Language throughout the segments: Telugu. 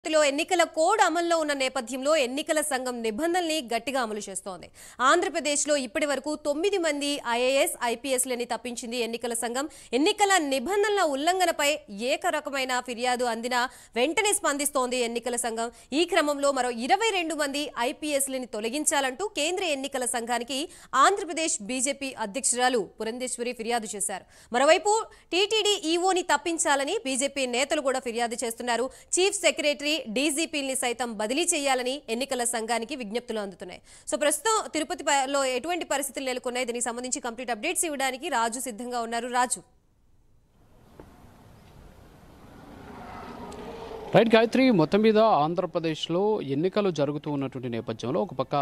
ఎన్నికల కోడ్ అమల్లో ఉన్న నేపథ్యంలో ఎన్నికల సంఘం నిబంధనల్ని గట్టిగా అమలు చేస్తోంది. ఆంధ్రప్రదేశ్లో ఇప్పటి వరకు 9 మంది ఐఏఎస్, ఐపీఎస్లని తప్పించింది ఎన్నికల సంఘం. ఎన్నికల నిబంధనల ఉల్లంఘనపై ఏకరకమైన ఫిర్యాదు అందినా వెంటనే స్పందిస్తోంది ఎన్నికల సంఘం. ఈ క్రమంలో మరో 22 మంది ఐపీఎస్లని తొలగించాలంటూ కేంద్ర ఎన్నికల సంఘానికి ఆంధ్రప్రదేశ్ బీజేపీ అధ్యక్షురాలు పురంధేశ్వరి ఫిర్యాదు చేశారు. మరోవైపు టీటీడీ ఈవోని తప్పించాలని బీజేపీ నేతలు కూడా ఫిర్యాదు చేస్తున్నారు. చీఫ్ సెక్రటరీ, డీజీపీని సైతం బదిలీ చేయాలని ఎన్నికల సంఘానికి విజ్ఞప్తులు అందుతున్నాయి. సో ప్రస్తుతం తిరుపతిలో ఎటువంటి పరిస్థితులు నెలకొన్నాయి, దీనికి సంబంధించి కంప్లీట్ అప్డేట్స్ ఇవ్వడానికి రాజు సిద్ధంగా ఉన్నారు. రాజు. రైట్ గాయత్రి, మొత్తం మీద ఆంధ్రప్రదేశ్లో ఎన్నికలు జరుగుతూ ఉన్నటువంటి నేపథ్యంలో ఒక పక్క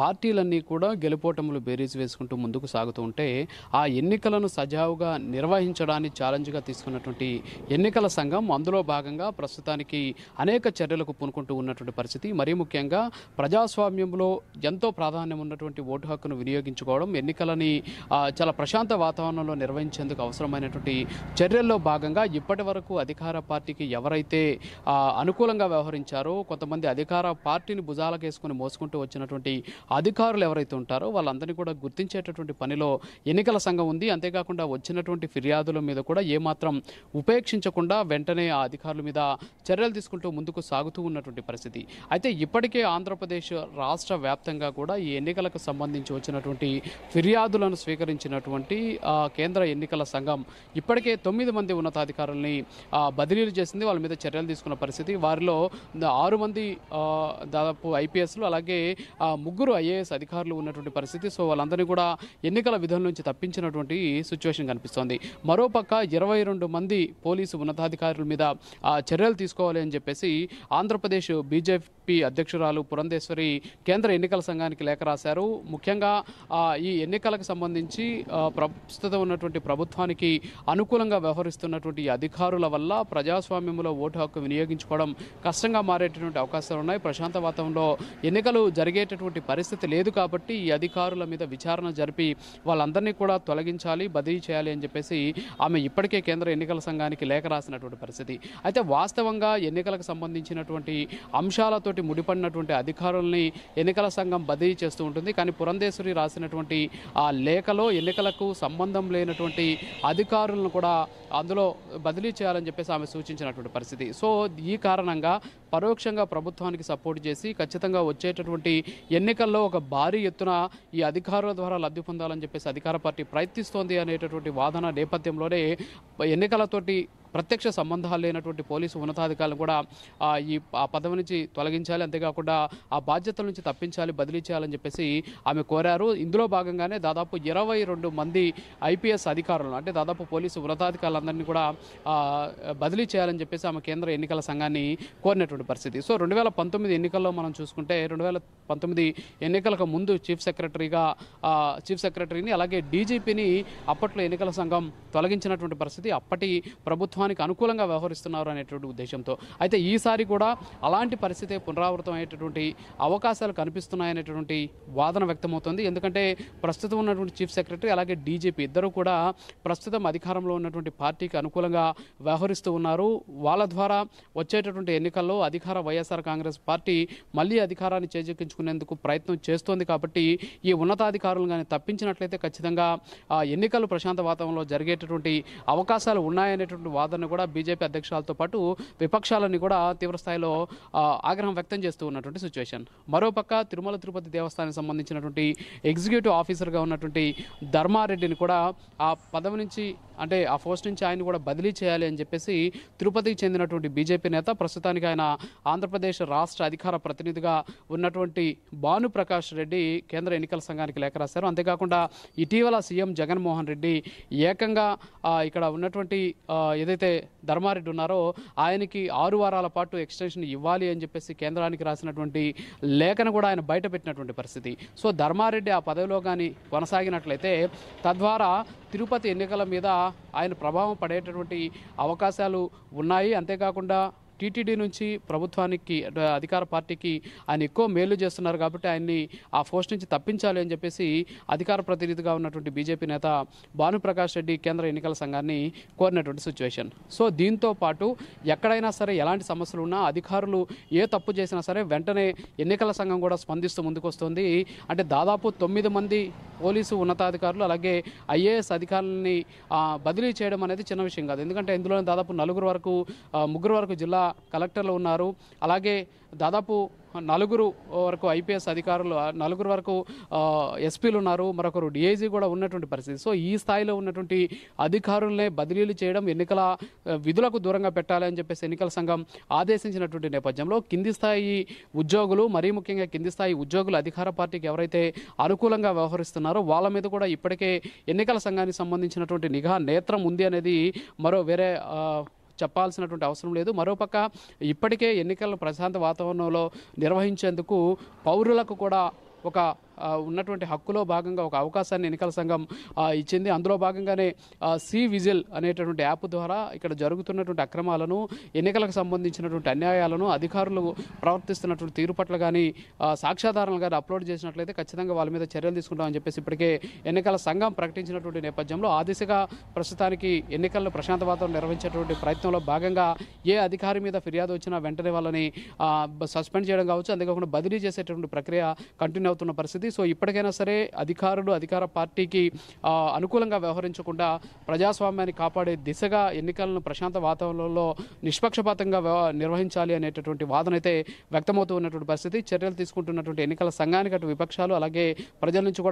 పార్టీలన్నీ కూడా గెలుపోటములు బేరీజు వేసుకుంటూ ముందుకు సాగుతూ ఉంటే ఆ ఎన్నికలను సజావుగా నిర్వహించడానికి ఛాలెంజ్గా తీసుకున్నటువంటి ఎన్నికల సంఘం అందులో భాగంగా ప్రస్తుతానికి అనేక చర్యలకు పూనుకుంటూ ఉన్నటువంటి పరిస్థితి. మరీ ముఖ్యంగా ప్రజాస్వామ్యంలో ఎంతో ప్రాధాన్యం ఉన్నటువంటి ఓటు హక్కును వినియోగించుకోవడం, ఎన్నికలని చాలా ప్రశాంత వాతావరణంలో నిర్వహించేందుకు అవసరమైనటువంటి చర్యల్లో భాగంగా ఇప్పటి వరకు అధికార పార్టీకి ఎవరైతే అనుకూలంగా వ్యవహరించారో, కొంతమంది అధికార పార్టీని భుజాలకేసుకుని మోసుకుంటూ వచ్చినటువంటి అధికారులు ఎవరైతే ఉంటారో వాళ్ళందరినీ కూడా గుర్తించేటటువంటి పనిలో ఎన్నికల సంఘం ఉంది. అంతేకాకుండా వచ్చినటువంటి ఫిర్యాదుల మీద కూడా ఏమాత్రం ఉపేక్షించకుండా వెంటనే ఆ అధికారుల మీద చర్యలు తీసుకుంటూ ముందుకు సాగుతూ ఉన్నటువంటి పరిస్థితి. అయితే ఇప్పటికే ఆంధ్రప్రదేశ్ రాష్ట్ర వ్యాప్తంగా కూడా ఈ ఎన్నికలకు సంబంధించి వచ్చినటువంటి ఫిర్యాదులను స్వీకరించినటువంటి కేంద్ర ఎన్నికల సంఘం ఇప్పటికే 9 మంది ఉన్నతాధికారుల్ని బదిలీలు చేసింది. వాళ్ళ మీద చర్యలు తీసుకున్న పరిస్థితి. వారిలో 6 మంది దాదాపు ఐపీఎస్లు, అలాగే 3 ఐఏఎస్ అధికారులు ఉన్నటువంటి పరిస్థితి. సో వాళ్ళందరినీ కూడా ఎన్నికల విధుల నుంచి తప్పించినటువంటి సిచ్యువేషన్ కనిపిస్తోంది. మరోపక్క 22 మంది పోలీసు ఉన్నతాధికారుల మీద చర్యలు తీసుకోవాలి అని చెప్పేసి ఆంధ్రప్రదేశ్ బీజేపీ అధ్యక్షురాలు పురంధేశ్వరి కేంద్ర ఎన్నికల సంఘానికి లేఖ రాశారు. ముఖ్యంగా ఈ ఎన్నికలకు సంబంధించి ప్రస్తుతం ఉన్నటువంటి ప్రభుత్వానికి అనుకూలంగా వ్యవహరిస్తున్నటువంటి అధికారుల వల్ల ప్రజాస్వామ్యంలో ఓటు హక్కు వినియోగించుకోవడం కష్టంగా మారేటటువంటి అవకాశాలు ఉన్నాయి. ప్రశాంత వాతావరణంలో ఎన్నికలు జరిగేటటువంటి పరిస్థితి లేదు కాబట్టి ఈ అధికారుల మీద విచారణ జరిపి వాళ్ళందరినీ కూడా తొలగించాలి, బదిలీ చేయాలి అని చెప్పేసి ఆమె ఇప్పటికే కేంద్ర ఎన్నికల సంఘానికి లేఖ రాసినటువంటి పరిస్థితి. అయితే వాస్తవంగా ఎన్నికలకు సంబంధించినటువంటి అంశాలతోటి ముడిపడినటువంటి అధికారుల్ని ఎన్నికల సంఘం బదిలీ చేస్తూ ఉంటుంది. కానీ పురంధేశ్వరి రాసినటువంటి ఆ లేఖలో ఎన్నికలకు సంబంధం లేనటువంటి అధికారులను కూడా అందులో బదిలీ చేయాలని చెప్పేసి ఆమె సూచించినటువంటి పరిస్థితి. సో ఈ కారణంగా పరోక్షంగా ప్రభుత్వానికి సపోర్ట్ చేసి ఖచ్చితంగా వచ్చేటటువంటి ఎన్నికల్లో ఒక భారీ ఎత్తున ఈ అధికారుల ద్వారా లబ్ధి పొందాలని చెప్పేసి అధికార పార్టీ ప్రయత్నిస్తోంది అనేటటువంటి వాదన నేపథ్యంలోనే ఎన్నికలతోటి ప్రత్యక్ష సంబంధాలు లేనటువంటి పోలీసు ఉన్నతాధికారులను కూడా ఆ పదవి నుంచి తొలగించాలి, అంతేకాకుండా ఆ బాధ్యతల నుంచి తప్పించాలి, బదిలీ చేయాలని చెప్పేసి ఆమె కోరారు. ఇందులో భాగంగానే దాదాపు 22 మంది ఐపీఎస్ అధికారులను, అంటే దాదాపు పోలీసు ఉన్నతాధికారులందరినీ కూడా బదిలీ చేయాలని చెప్పేసి ఆమె కేంద్ర ఎన్నికల సంఘాన్ని కోరినటువంటి పరిస్థితి. సో 2019 ఎన్నికల్లో మనం చూసుకుంటే 2019 ఎన్నికలకు ముందు చీఫ్ సెక్రటరీని అలాగే డీజీపీని అప్పట్లో ఎన్నికల సంఘం తొలగించినటువంటి పరిస్థితి. అప్పటి ప్రభుత్వానికి అనుకూలంగా వ్యవహరిస్తున్నారు అనేటువంటి ఉద్దేశంతో. అయితే ఈసారి కూడా అలాంటి పరిస్థితి పునరావృతం అయ్యేటటువంటి అవకాశాలు కనిపిస్తున్నాయనేటువంటి వాదన వ్యక్తమవుతుంది. ఎందుకంటే ప్రస్తుతం ఉన్నటువంటి చీఫ్ సెక్రటరీ అలాగే డీజీపీ ఇద్దరు కూడా ప్రస్తుతం అధికారంలో ఉన్నటువంటి పార్టీకి అనుకూలంగా వ్యవహరిస్తూ ఉన్నారు. వాళ్ళ ద్వారా వచ్చేటటువంటి ఎన్నికల్లో అధికార వైఎస్ఆర్ కాంగ్రెస్ పార్టీ మళ్ళీ అధికారాన్ని చేజిక్కించుకునేందుకు ప్రయత్నం చేస్తోంది. కాబట్టి ఈ ఉన్నతాధికారులు కానీ తప్పించినట్లయితే ఖచ్చితంగా ఎన్నికలు ప్రశాంత వాతావరణంలో జరిగేటటువంటి అవకాశాలు ఉన్నాయనేటువంటి వాదన కూడా బీజేపీ అధ్యక్షులతో పాటు విపక్షాలన్నీ కూడా తీవ్రస్థాయిలో ఆగ్రహం వ్యక్తం చేస్తూ ఉన్నటువంటి సిచ్యువేషన్. మరోపక్క తిరుమల తిరుపతి దేవస్థానానికి సంబంధించినటువంటి ఎగ్జిక్యూటివ్ ఆఫీసర్గా ఉన్నటువంటి ధర్మారెడ్డిని కూడా ఆ పదవి నుంచి, అంటే ఆ పోస్ట్ నుంచి ఆయన కూడా బదిలీ చేయాలి అని చెప్పేసి తిరుపతికి చెందినటువంటి బీజేపీ నేత, ప్రస్తుతానికి ఆయన ఆంధ్రప్రదేశ్ రాష్ట్ర అధికార ప్రతినిధిగా ఉన్నటువంటి భానుప్రకాష్ రెడ్డి కేంద్ర ఎన్నికల సంఘానికి లేఖ రాశారు. అంతేకాకుండా ఇటీవల సీఎం జగన్మోహన్ రెడ్డి ఏకంగా ఇక్కడ ఉన్నటువంటి ఏదైతే ధర్మారెడ్డి ఉన్నారో ఆయనకి 6 వారాల పాటు ఎక్స్టెన్షన్ ఇవ్వాలి అని చెప్పేసి కేంద్రానికి రాసినటువంటి లేఖను కూడా ఆయన బయటపెట్టినటువంటి పరిస్థితి. సో ధర్మారెడ్డి ఆ పదవిలో కానీ కొనసాగినట్లయితే తద్వారా తిరుపతి ఎన్నికల మీద ఆయన ప్రభావం పడేటటువంటి అవకాశాలు ఉన్నాయి. అంతేకాకుండా టీటీడీ నుంచి ప్రభుత్వానికి అధికార పార్టీకి ఆయన ఎక్కువ మేలు చేస్తున్నారు కాబట్టి ఆయన్ని ఆ పోస్ట్ నుంచి తప్పించాలి అని చెప్పేసి అధికార ప్రతినిధిగా ఉన్నటువంటి బీజేపీ నేత భానుప్రకాష్ రెడ్డి కేంద్ర ఎన్నికల సంఘాన్ని కోరినటువంటి సిచ్యువేషన్. సో దీంతో పాటు ఎక్కడైనా సరే ఎలాంటి సమస్యలు ఉన్నా అధికారులు ఏ తప్పు చేసినా సరే వెంటనే ఎన్నికల సంఘం కూడా స్పందిస్తూ ముందుకొస్తుంది. అంటే దాదాపు 9 మంది పోలీసు ఉన్నతాధికారులు అలాగే ఐఏఎస్ అధికారులని బదిలీ చేయడం అనేది చిన్న విషయం కాదు. ఎందుకంటే ఇందులో దాదాపు 3 వరకు జిల్లా కలెక్టర్లు ఉన్నారు. అలాగే దాదాపు 4 వరకు ఐపీఎస్ అధికారులు, 4 వరకు ఎస్పీలు ఉన్నారు, మరొకరు డిఐజీ కూడా ఉన్నటువంటి పరిస్థితి. సో ఈ స్థాయిలో ఉన్నటువంటి అధికారులనే బదిలీలు చేయడం, ఎన్నికల విధులకు దూరంగా పెట్టాలి అని చెప్పేసి ఎన్నికల సంఘం ఆదేశించినటువంటి నేపథ్యంలో కింది స్థాయి ఉద్యోగులు, మరీ ముఖ్యంగా కింది స్థాయి ఉద్యోగులు అధికార పార్టీకి ఎవరైతే అనుకూలంగా వ్యవహరిస్తున్నారో వాళ్ళ మీద కూడా ఇప్పటికే ఎన్నికల సంఘానికి సంబంధించినటువంటి నిఘా నేత్రం ఉంది అనేది వేరే చెప్పాల్సినటువంటి అవసరం లేదు. మరోపక్క ఇప్పటికే ఎన్నికలను ప్రశాంత వాతావరణంలో నిర్వహించేందుకు పౌరులకు కూడా ఒక ఉన్నటువంటి హక్కులో భాగంగా ఒక అవకాశాన్ని ఎన్నికల సంఘం ఇచ్చింది. అందులో భాగంగానే సి విజిల్ అనేటటువంటి యాప్ ద్వారా ఇక్కడ జరుగుతున్నటువంటి అక్రమాలను, ఎన్నికలకు సంబంధించినటువంటి అన్యాయాలను, అధికారులు ప్రవర్తిస్తున్నటువంటి తీరు పట్ల కానీ సాక్ష్యాధారాలు కానీ అప్లోడ్ చేసినట్లయితే ఖచ్చితంగా వాళ్ళ మీద చర్యలు తీసుకుంటామని చెప్పేసి ఇప్పటికే ఎన్నికల సంఘం ప్రకటించినటువంటి నేపథ్యంలో ఆ దిశగా ప్రస్తుతానికి ఎన్నికలను ప్రశాంత వాతావరణం నిర్వహించేటువంటి ప్రయత్నంలో భాగంగా ఏ అధికారి మీద ఫిర్యాదు వచ్చినా వెంటనే వాళ్ళని సస్పెండ్ చేయడం కావచ్చు, అంతేకాకుండా బదిలీ చేసేటువంటి ప్రక్రియ కంటిన్యూ అవుతున్న పరిస్థితి. సో ఇప్పటికైనా సరే అధికారులు అధికార పార్టీకి అనుకూలంగా వ్యవహరించకుండా ప్రజాస్వామ్యాన్ని కాపాడే దిశగా ఎన్నికలను ప్రశాంత వాతావరణంలో నిష్పక్షపాతంగా నిర్వహించాలి అనేటటువంటి వాదన అయితే వ్యక్తమవుతూ ఉన్నటువంటి పరిస్థితి. చర్యలు తీసుకుంటున్నటువంటి ఎన్నికల సంఘానికి అటు విపక్షాలు అలాగే ప్రజల నుంచి కూడా